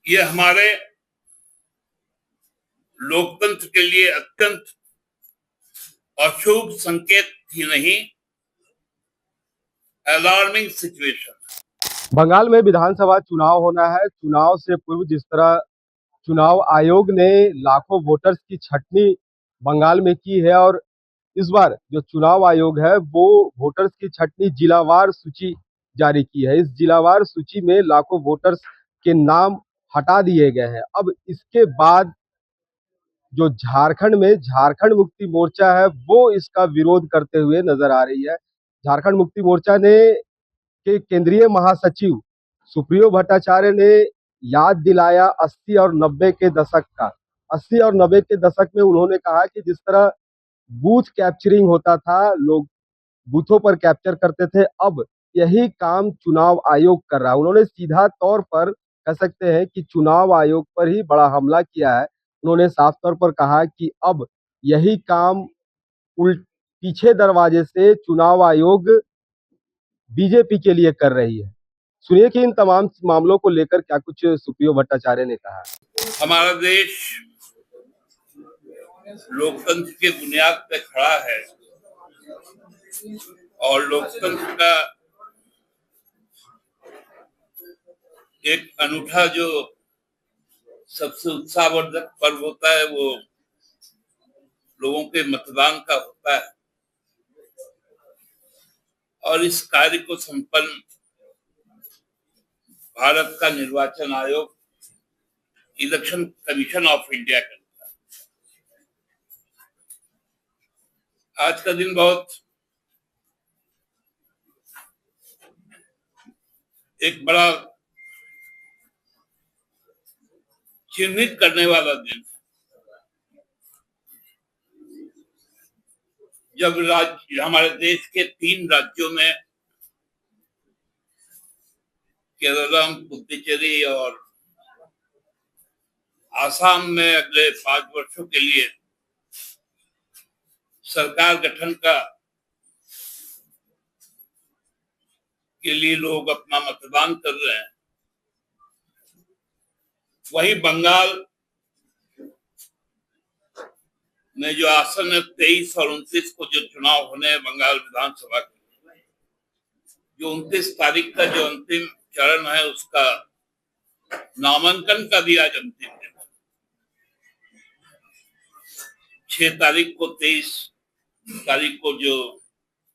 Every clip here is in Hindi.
ये हमारे लोकतंत्र के लिए अत्यंत अशुभ संकेत ही नहीं, अलार्मिंग सिचुएशन। बंगाल में विधानसभा चुनाव होना है। चुनाव से पूर्व जिस तरह चुनाव आयोग ने लाखों वोटर्स की छटनी बंगाल में की है और इस बार जो चुनाव आयोग है वो वोटर्स की छटनी जिलावार सूची जारी की है। इस जिलावार सूची में लाखों वोटर्स के नाम हटा दिए गए हैं। अब इसके बाद जो झारखंड में झारखंड मुक्ति मोर्चा है वो इसका विरोध करते हुए नजर आ रही है। झारखंड मुक्ति मोर्चा ने के केंद्रीय महासचिव सुप्रियो भट्टाचार्य ने याद दिलाया 80 और 90 के दशक का। 80 और 90 के दशक में उन्होंने कहा कि जिस तरह बूथ कैप्चरिंग होता था, लोग बूथों पर कैप्चर करते थे, अब यही काम चुनाव आयोग कर रहा है। उन्होंने सीधा तौर पर कह सकते हैं कि चुनाव आयोग पर ही बड़ा हमला किया है। उन्होंने साफ तौर पर कहा कि अब यही काम उल्ट पीछे दरवाजे से चुनाव आयोग बीजेपी के लिए कर रही है। सुनिए कि इन तमाम मामलों को लेकर क्या कुछ सुप्रियो भट्टाचार्य ने कहा। हमारा देश लोकतंत्र के बुनियाद पे खड़ा है और लोकतंत्र का एक अनूठा जो सबसे उत्साहवर्धक पर्व होता है वो लोगों के मतदान का होता है। और इस कार्य को संपन्न भारत का निर्वाचन आयोग, इलेक्शन कमीशन ऑफ इंडिया करता है। आज का दिन बहुत एक बड़ा चिन्हित करने वाला दिन है। जब राज्य हमारे देश के 3 राज्यों में केरलम, पुडुचेरी और आसाम में अगले 5 वर्षों के लिए सरकार गठन के लिए लोग अपना मतदान कर रहे हैं, वही बंगाल में जो आसन 23 और 29 को जो चुनाव होने हैं बंगाल विधानसभा के, जो 29 तारीख का जो अंतिम चरण है उसका नामांकन का भी आज अंतिम दिन है। 6 तारीख को 23 तारीख को जो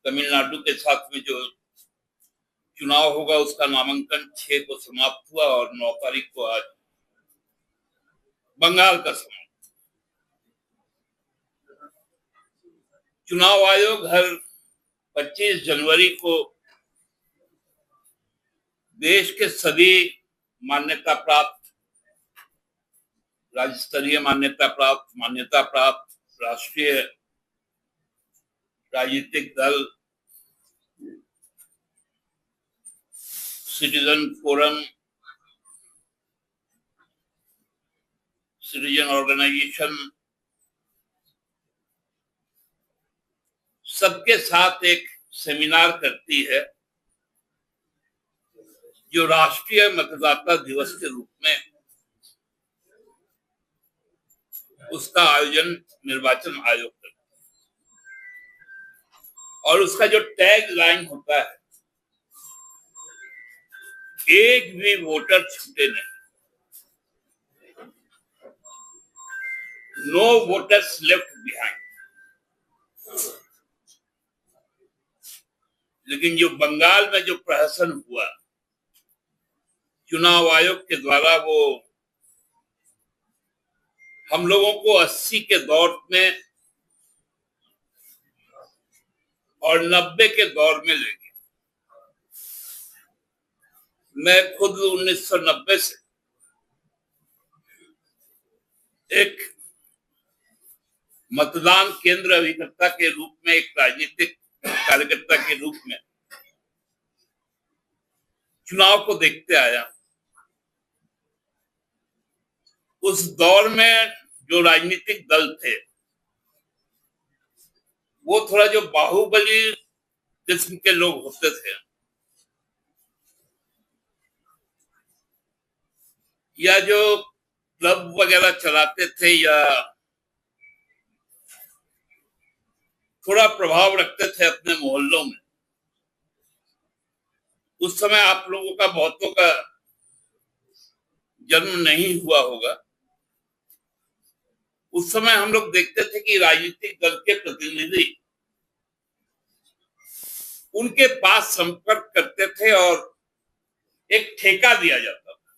तमिलनाडु के साथ में जो चुनाव होगा उसका नामांकन 6 को समाप्त हुआ और 9 तारीख को आज बंगाल का समाप्त। चुनाव आयोग हर 25 जनवरी को देश के सभी मान्यता प्राप्त, राज्य स्तरीय मान्यता प्राप्त राष्ट्रीय राजनीतिक दल, सिटीजन फोरम, सिटीजन ऑर्गेनाइजेशन, सबके साथ एक सेमिनार करती है जो राष्ट्रीय मतदाता दिवस के रूप में उसका आयोजन निर्वाचन आयोग करता है। और उसका जो टैग लाइन होता है, एक भी वोटर छूटे नहीं, नो वोटर्स लेफ्ट बिहाइंड। लेकिन जो बंगाल में जो प्रहसन हुआ चुनाव आयोग के द्वारा, वो हम लोगों को 80 के दौर में और 90 के दौर में ले गया। मैं खुद 1990 से एक मतदान केंद्र अभिकर्ता के रूप में, एक राजनीतिक कार्यकर्ता के रूप में चुनाव को देखते आया। उस दौर में जो राजनीतिक दल थे वो थोड़ा जो बाहुबली किस्म के लोग होते थे, या जो क्लब वगैरह चलाते थे या थोड़ा प्रभाव रखते थे अपने मोहल्लों में, उस समय आप लोगों का बहुतों का जन्म नहीं हुआ होगा। उस समय हम लोग देखते थे कि राजनीतिक दल के प्रतिनिधि उनके पास संपर्क करते थे और एक ठेका दिया जाता था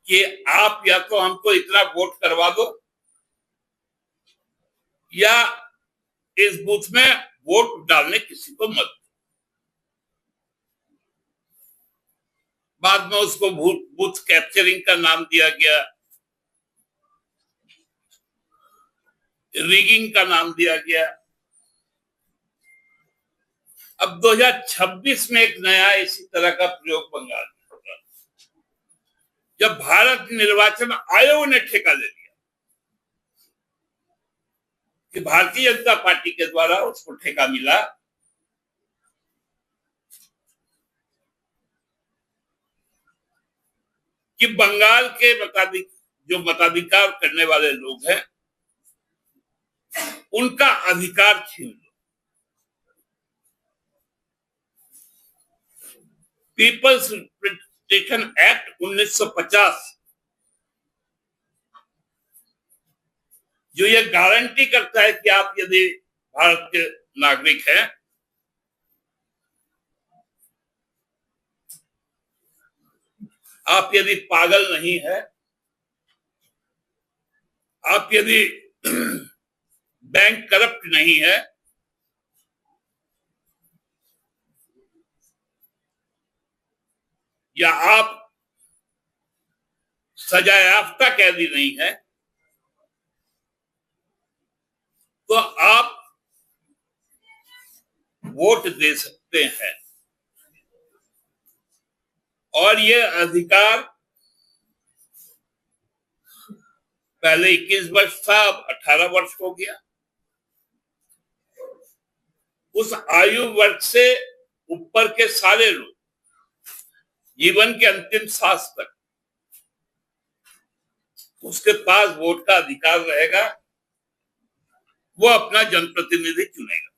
कि आप या तो हमको इतना वोट करवा दो या इस बूथ में वोट डालने किसी को मत। बाद में उसको बूथ कैप्चरिंग का नाम दिया गया, रिगिंग का नाम दिया गया। अब 2026 में एक नया इसी तरह का प्रयोग बंगाल में हो रहा है, जब भारत निर्वाचन आयोग ने ठेका ले लिया कि भारतीय जनता पार्टी के द्वारा उसको ठेका मिला कि बंगाल के जो मताधिकार करने वाले लोग हैं उनका अधिकार छीन लो। पीपल्स रिप्रेजेंटेशन एक्ट 1950 जो ये गारंटी करता है कि आप यदि भारत के नागरिक हैं, आप यदि पागल नहीं है, आप यदि बैंक करप्ट नहीं है, या आप सजायाफ्ता कैदी नहीं है, तो आप वोट दे सकते हैं। और ये अधिकार पहले 21 वर्ष था, अब 18 वर्ष हो गया। उस आयु वर्ग से ऊपर के सारे लोग जीवन के अंतिम सांस तक उसके पास वोट का अधिकार रहेगा, वो अपना जनप्रतिनिधि चुनेगा।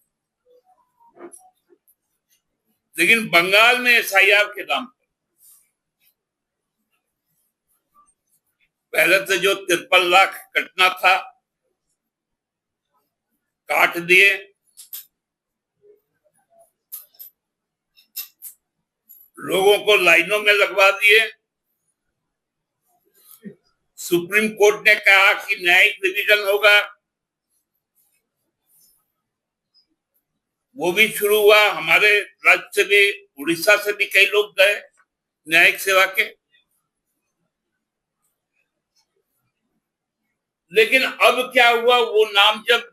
लेकिन बंगाल में एसआईआर के नाम पर पहले से जो 53 लाख कटना था काट दिए, लोगों को लाइनों में लगवा दिए। सुप्रीम कोर्ट ने कहा कि न्यायिक रिवीजन होगा, वो भी शुरू हुआ। हमारे राज्य से भी, उड़ीसा से भी कई लोग गए न्यायिक सेवा के। लेकिन अब क्या हुआ, वो नाम जब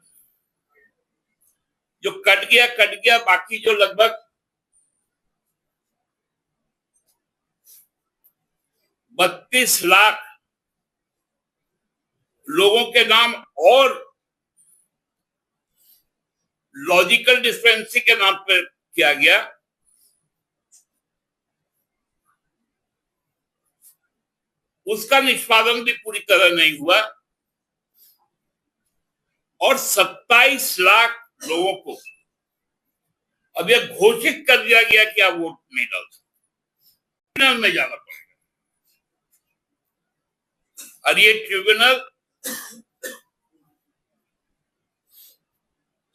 जो कट गया, बाकी जो लगभग 32 लाख लोगों के नाम और लॉजिकल डिस्पेंसी के नाम पर किया गया, उसका निष्पादन भी पूरी तरह नहीं हुआ और 27 लाख लोगों को अब यह घोषित कर दिया गया कि आप वोट नहीं डाल सकते, ट्रिब्यूनल में जाना पड़ेगा। और ये ट्रिब्यूनल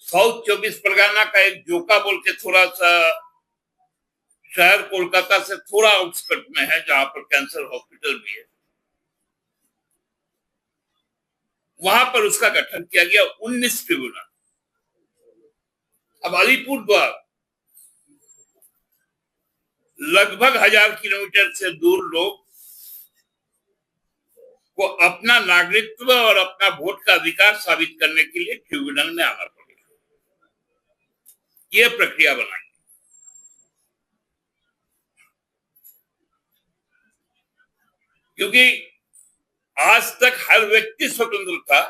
साउथ 24 परगना का एक जोका बोल के थोड़ा सा शहर कोलकाता से थोड़ा आउटस्कर्ट में है, जहां पर कैंसर हॉस्पिटल भी है, वहां पर उसका गठन किया गया 19 ट्रिब्यूनल। अब अलीपुरद्वार लगभग 1000 किलोमीटर से दूर लोग को अपना नागरिकत्व और अपना वोट का अधिकार साबित करने के लिए ट्रिब्यूनल में आना पड़ेगा। यह प्रक्रिया बनाई, क्योंकि आज तक हर व्यक्ति स्वतंत्र था,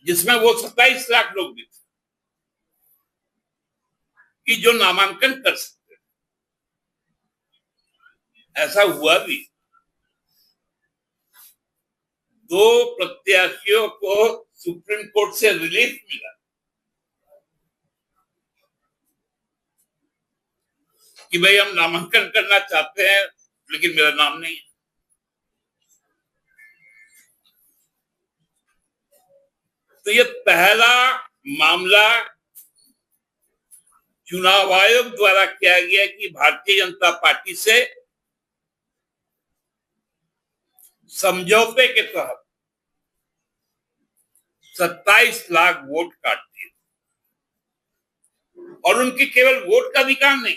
जिसमें वो 27 लाख लोग भी थे कि जो नामांकन कर सकते। ऐसा हुआ भी। 2 प्रत्याशियों को सुप्रीम कोर्ट से रिलीफ मिला कि भाई हम नामांकन करना चाहते हैं लेकिन मेरा नाम नहीं है। तो ये पहला मामला चुनाव आयोग द्वारा किया गया कि भारतीय जनता पार्टी से समझौते के तहत 27 लाख वोट काट दिए और उनकी केवल वोट का अधिकार नहीं,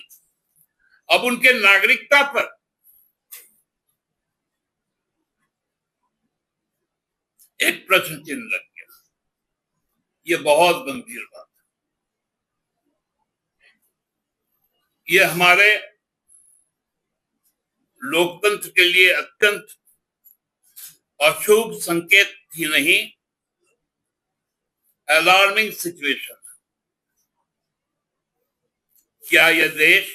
अब उनके नागरिकता पर एक प्रश्न चिन्ह लग गया। ये बहुत गंभीर बात है। ये हमारे लोकतंत्र के लिए अत्यंत अशुभ संकेत ही नहीं, अलार्मिंग सिचुएशन। क्या यह देश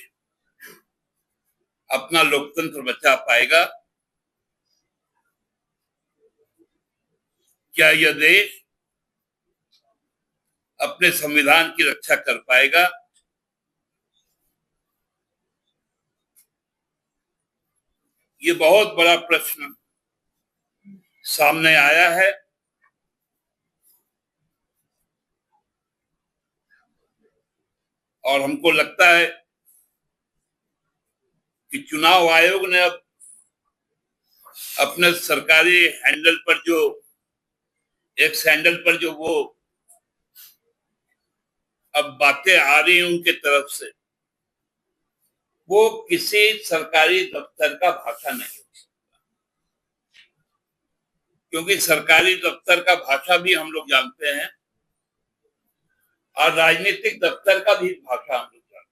अपना लोकतंत्र बचा पाएगा? क्या यह देश अपने संविधान की रक्षा कर पाएगा? ये बहुत बड़ा प्रश्न सामने आया है और हमको लगता है कि चुनाव आयोग ने अब अपने सरकारी हैंडल पर जो एक्स हैंडल पर जो वो अब बातें आ रही हैं उनके तरफ से, वो किसी सरकारी दफ्तर का भाषा नहीं हो सकता, क्योंकि सरकारी दफ्तर का भाषा भी हम लोग जानते हैं और राजनीतिक दफ्तर का भी भाषा हम लोग जानते हैं।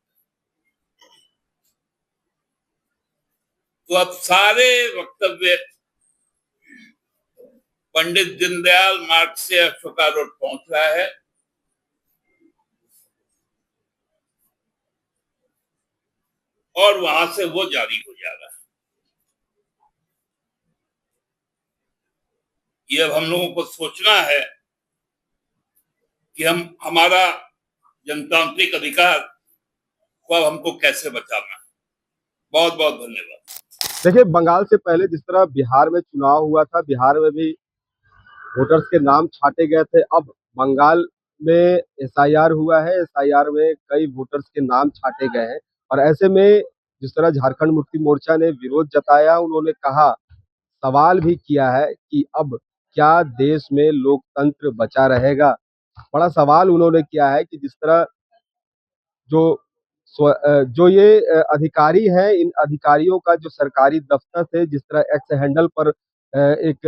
तो अब सारे वक्तव्य पंडित दीनदयाल मार्ग से अशोका रोड पहुंच रहा है और वहां से वो जारी हो जा रहा है। ये अब हम लोगों को सोचना है कि हम हमारा जनतांत्रिक अधिकार को अब हमको कैसे बचाना है। बहुत बहुत धन्यवाद। देखिए, बंगाल से पहले जिस तरह बिहार में चुनाव हुआ था, बिहार में भी वोटर्स के नाम छांटे गए थे। अब बंगाल में एसआईआर हुआ है, एसआईआर में कई वोटर्स के नाम छांटे गए हैं और ऐसे में जिस तरह झारखंड मुक्ति मोर्चा ने विरोध जताया, उन्होंने कहा, सवाल भी किया है कि अब क्या देश में लोकतंत्र बचा रहेगा। बड़ा सवाल उन्होंने किया है कि जिस तरह जो ये अधिकारी हैं, इन अधिकारियों का जो सरकारी दफ्तर से जिस तरह एक्स हैंडल पर एक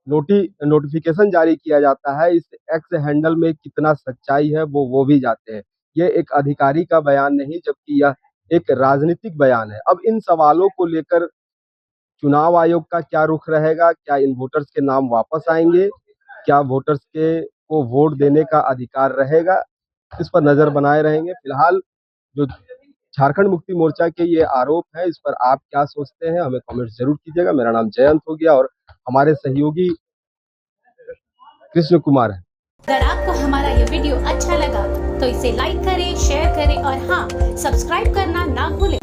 नोटिफिकेशन जारी किया जाता है, इस एक्स हैंडल में कितना सच्चाई है वो भी जानते हैं। ये एक अधिकारी का बयान नहीं, जबकि यह एक राजनीतिक बयान है। अब इन सवालों को लेकर चुनाव आयोग का क्या रुख रहेगा? क्या इन वोटर्स के नाम वापस आएंगे? क्या वोटर्स को वोट देने का अधिकार रहेगा? इस पर नजर बनाए रहेंगे। फिलहाल जो झारखंड मुक्ति मोर्चा के ये आरोप है, इस पर आप क्या सोचते हैं? हमें कमेंट जरूर कीजिएगा। मेरा नाम जयंत हो गया और हमारे सहयोगी कृष्ण कुमार है। अगर आपको हमारा ये वीडियो अच्छा लगा तो इसे लाइक करें, शेयर करें और हाँ, सब्सक्राइब करना ना भूलें।